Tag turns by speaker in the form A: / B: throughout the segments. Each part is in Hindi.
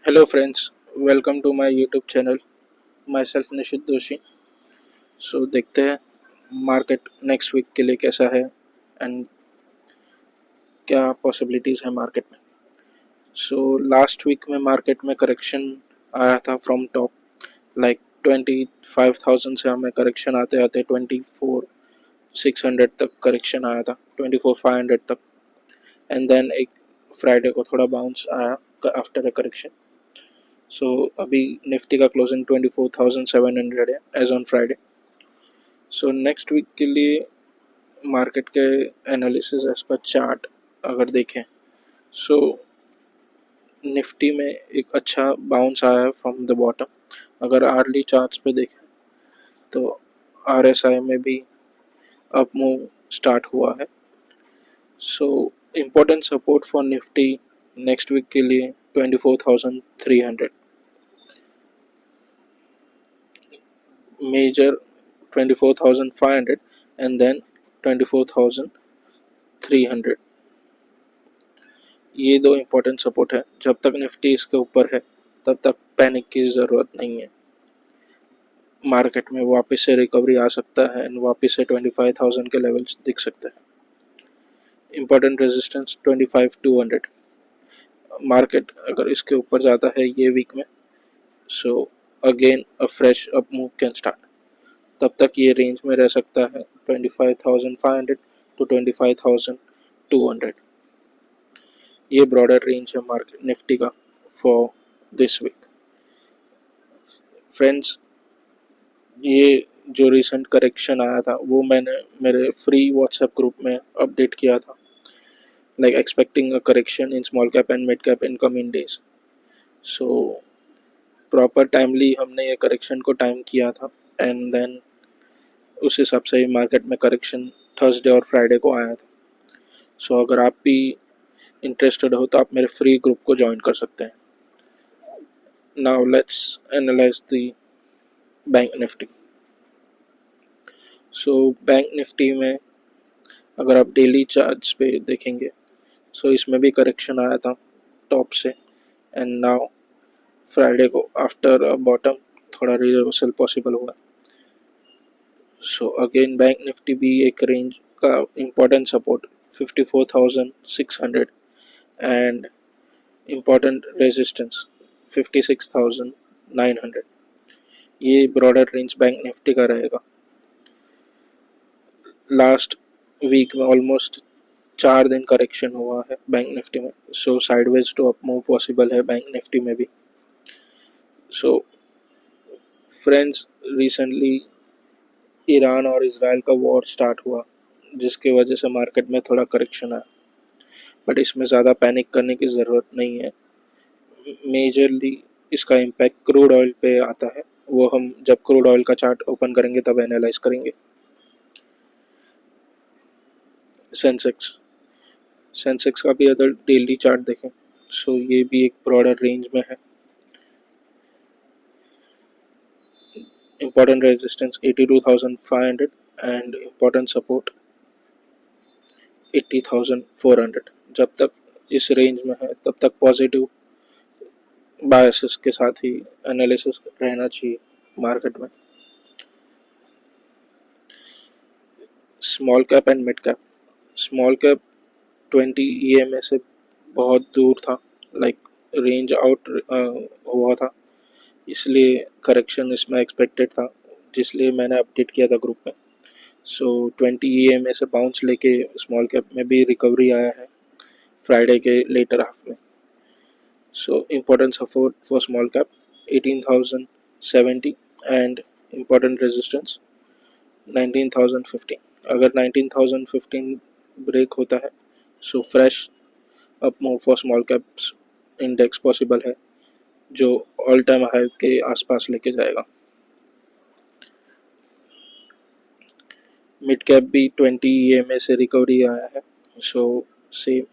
A: Hello friends, welcome to my YouTube channel. Myself निशित दोषी. सो देखते हैं मार्केट नेक्स्ट वीक के लिए कैसा है एंड क्या पॉसिबिलिटीज़ है मार्केट में. सो लास्ट वीक में मार्केट में करेक्शन आया था फ्रॉम टॉप लाइक 25,000 से हमें करेक्शन आते आते 24,600 तक करेक्शन आया था, 24,500 तक. एंड देन एक फ्राइडे को थोड़ा बाउंस आया आफ्टर अ करेक्शन. सो अभी निफ्टी का क्लोजिंग 24,700 है as on Friday. So next week के लिए मार्केट के एनालिसिस एज पर चार्ट अगर देखें सो निफ्टी में एक अच्छा बाउंस आया है फ्रॉम द बॉटम. अगर आर्ली चार्ट्स पे देखें तो आरएसआई में भी अप मूव स्टार्ट हुआ है. So important support for Nifty next week के लिए 24,300, मेजर 24,500 एंड देन 24,300. ये दो इम्पोर्टेंट सपोर्ट है. जब तक निफ्टी इसके ऊपर है तब तक पैनिक की ज़रूरत नहीं है. मार्केट में वापस से रिकवरी आ सकता है एंड वापस से 25,000 के लेवल्स दिख सकते हैं. Important resistance 25,200. मार्केट अगर इसके ऊपर जाता है ये वीक में so again a fresh up move can start. तब तक ये रेंज में रह सकता है 25,500 टू 25,200. ये ब्रॉडर रेंज है मार्केट निफ्टी का फॉर दिस वीक. फ्रेंड्स, ये जो रिसेंट करेक्शन आया था वो मैंने मेरे फ्री व्हाट्सएप ग्रुप में अपडेट किया था, like expecting a correction in small cap and mid cap in coming days. So proper timely हमने ये करेक्शन को टाइम किया था एंड देन उस हिसाब से ही मार्केट में करेक्शन थर्सडे और फ्राइडे को आया था. सो अगर आप भी इंटरेस्टेड हो तो आप मेरे फ्री ग्रुप को ज्वाइन कर सकते हैं. Now let's analyse the bank Nifty. So bank Nifty में अगर आप डेली चार्ट्स पे देखेंगे सो इसमें भी करेक्शन आया था टॉप से एंड नाउ फ्राइडे को आफ्टर अ बॉटम थोड़ा रिवर्सल पॉसिबल हुआ. सो अगेन बैंक निफ्टी भी एक रेंज का important support 54,600 and important resistance 56,900. ये ब्रॉडर रेंज बैंक निफ्टी का रहेगा. लास्ट वीक में ऑलमोस्ट 4 दिन करेक्शन हुआ है बैंक निफ्टी में. So sideways to up move possible है बैंक निफ्टी में भी. सो फ्रेंड्स, रिसेंटली ईरान और इजराइल का वॉर स्टार्ट हुआ जिसकी वजह से मार्केट में थोड़ा करेक्शन आया, बट इसमें ज़्यादा पैनिक करने की ज़रूरत नहीं है. मेजरली इसका इम्पैक्ट क्रूड ऑयल पे आता है, वो हम जब क्रूड ऑयल का चार्ट ओपन करेंगे तब एनालाइज करेंगे. सेंसेक्स का भी अगर डेली चार्ट देखें सो ये भी एक ब्रॉडर रेंज में है. Important resistance 82,500 and important support 80,400. जब तक इस रेंज में है तब तक पॉजिटिव बायसेस के साथ ही एनालिसिस रहना चाहिए मार्केट में. Small cap and mid cap. Small cap 20 EMA से बहुत दूर था, लाइक रेंज आउट हुआ था, इसलिए करेक्शन इसमें एक्सपेक्टेड था, जिसलिए मैंने अपडेट किया था ग्रुप में. सो 20 EMA से बाउंस लेके स्मॉल कैप में भी रिकवरी आया है फ्राइडे के लेटर हाफ में. सो important support for small cap 18,070 and important resistance 19,015. अगर 19,015 ब्रेक होता है so fresh up move for small caps index possible है जो ऑल टाइम हाई के आसपास लेके जाएगा. मिड कैप भी 20 EMA से रिकवरी आया है. सो सेम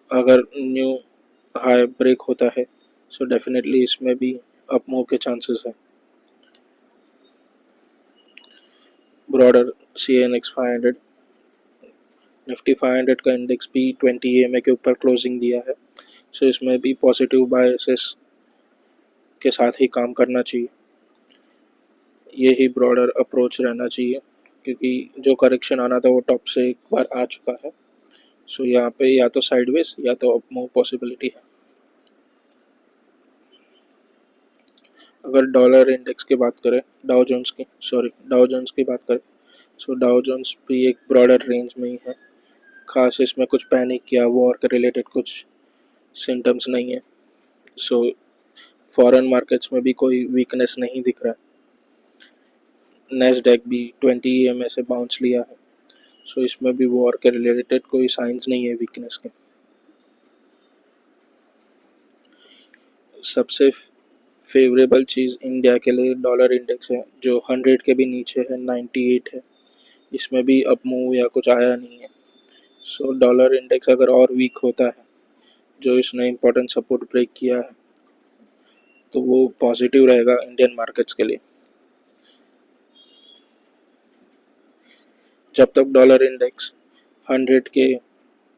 A: अगर न्यू हाई ब्रेक होता है सो डेफिनेटली इसमें भी अप मूव के चांसेस है. ब्रॉडर CNX 500, निफ्टी 500 का इंडेक्स भी 20 EMA के ऊपर क्लोजिंग दिया है. सो इसमें भी पॉजिटिव बायसेस के साथ ही काम करना चाहिए। यही ब्रॉडर अप्रोच रहना चाहिए, क्योंकि जो करेक्शन आना था वो टॉप से एक बार आ चुका है। सो यहाँ पे या तो साइडवेज या तो अप मूव पॉसिबिलिटी है। अगर डॉलर इंडेक्स की बात करें, डाउ जोन्स की बात करें, सो डाउ जोन्स भी एक ब्रॉडर रेंज में ही है। खास इसमें कुछ पैनिक या वॉर के रिलेटेड कुछ सिम्टम्स नहीं है। सो फॉरेन मार्केट्स में भी कोई वीकनेस नहीं दिख रहा है। नेस्डैक भी 20 EMA से बाउंस लिया है। सो इसमें भी वॉर के रिलेटेड कोई साइंस नहीं है वीकनेस के। सबसे फेवरेबल चीज़ इंडिया के लिए डॉलर इंडेक्स है, जो 100 के भी नीचे है, 98 है। इसमें भी अप मूव या कुछ आया नहीं है। सो डॉलर इंडेक्स अगर और वीक होता है, जो इसने इम्पोर्टेंट सपोर्ट ब्रेक किया है, तो वो पॉजिटिव रहेगा इंडियन मार्केट्स के लिए। जब तक डॉलर इंडेक्स 100 के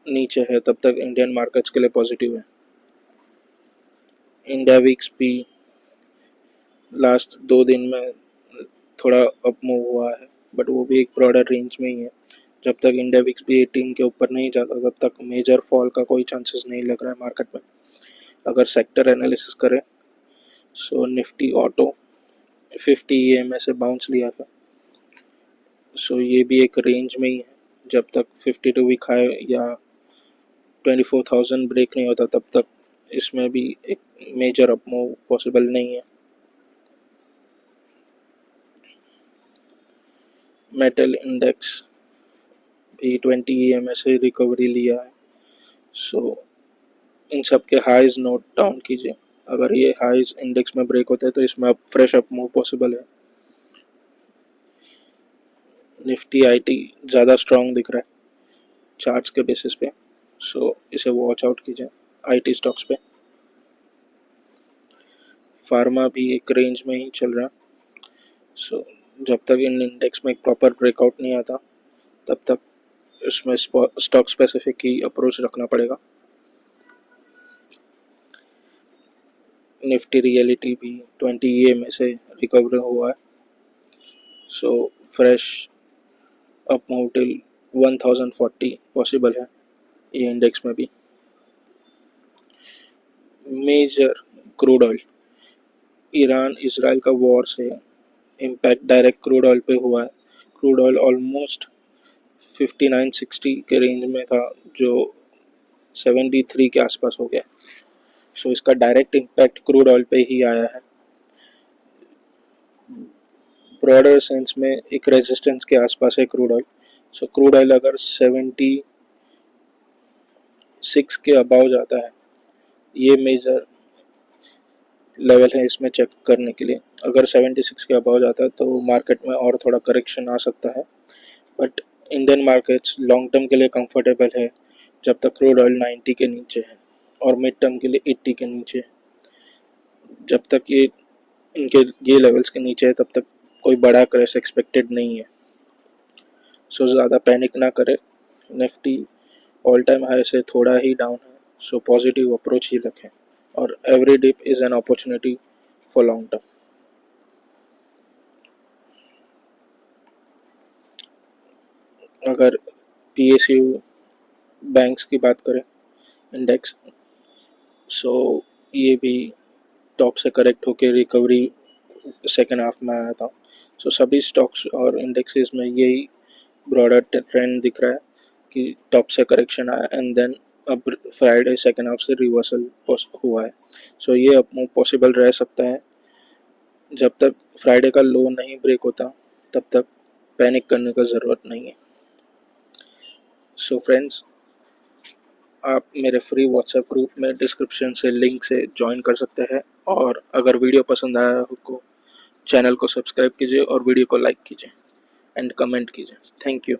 A: नीचे है तब तक इंडियन मार्केट्स के लिए पॉजिटिव है। इंडिया वीक्स भी लास्ट 2 दिन में थोड़ा अप मूव हुआ है, बट वो भी एक ब्रॉडर रेंज में ही है। जब तक इंडिया वीक्स भी 18 के ऊपर नहीं जाता तब तक मेजर फॉल का कोई चांसेस नहीं लग रहा है मार्केट में। अगर सेक्टर एनालिसिस करें, सो निफ्टी ऑटो 50 EMA से बाउंस लिया था। सो ये भी एक रेंज में ही है। जब तक 52 वीक हाई या 24,000 ब्रेक नहीं होता तब तक इसमें भी एक मेजर अप मूव पॉसिबल नहीं है। मेटल इंडेक्स भी 20 EMA से रिकवरी लिया है। सो इन सब के हाइज नोट डाउन कीजिए। अगर ये हाइज इंडेक्स में ब्रेक होते हैं तो इसमें अब फ्रेश अप मूव पॉसिबल है। निफ्टी आईटी ज़्यादा स्ट्रॉन्ग दिख रहा है चार्ट्स के बेसिस पे, सो इसे वॉच आउट कीजिए आईटी स्टॉक्स पे। फार्मा भी एक रेंज में ही चल रहा है। सो जब तक इन इंडेक्स में एक प्रॉपर ब्रेकआउट नहीं आता तब तक इसमें स्टॉक स्पेसिफिक ही अप्रोच रखना पड़ेगा। निफ्टी रियलिटी भी 20 EMA से रिकवर हुआ है। So fresh up move till 1040 possible है ये इंडेक्स में भी। Major crude oil, Iran Israel का वॉर से इम्पैक्ट डायरेक्ट क्रूड ऑयल पे हुआ है। क्रूड ऑयल ऑलमोस्ट 59-60 के रेंज में था, जो 73 के आसपास हो गया। सो इसका डायरेक्ट इम्पैक्ट क्रूड ऑयल पे ही आया है। ब्रॉडर सेंस में एक रेजिस्टेंस के आसपास है क्रूड ऑयल। सो क्रूड ऑयल अगर 76 के अबाव जाता है, ये मेजर लेवल है इसमें चेक करने के लिए। अगर 76 के अबाव जाता है तो मार्केट में और थोड़ा करेक्शन आ सकता है, but Indian markets long term के लिए कंफर्टेबल है जब तक क्रूड ऑयल 90 के नीचे है, और मिड टर्म के लिए 80 के नीचे है। जब तक ये इनके ये लेवल्स के नीचे है तब तक कोई बड़ा क्रैश एक्सपेक्टेड नहीं है। सो ज़्यादा पैनिक ना करें। निफ्टी ऑल टाइम हाई से थोड़ा ही डाउन है, सो पॉजिटिव अप्रोच ही रखें, और every dip is an opportunity for long term. अगर PSU बैंक्स की बात करें इंडेक्स, सो ये भी टॉप से करेक्ट होकर रिकवरी सेकेंड हाफ में आया था। सो सभी स्टॉक्स और इंडेक्सेस में यही ब्रॉडर ट्रेंड दिख रहा है कि टॉप से करेक्शन आया एंड देन अब फ्राइडे सेकेंड हाफ से रिवर्सल हुआ है। सो ये अब पॉसिबल रह सकता है। जब तक फ्राइडे का लो नहीं ब्रेक होता तब तक पैनिक करने का ज़रूरत नहीं है। सो फ्रेंड्स, आप मेरे फ्री व्हाट्सएप ग्रुप में डिस्क्रिप्शन से लिंक से ज्वाइन कर सकते हैं, और अगर वीडियो पसंद आया हो चैनल को सब्सक्राइब कीजिए और वीडियो को लाइक कीजिए एंड कमेंट कीजिए। Thank you.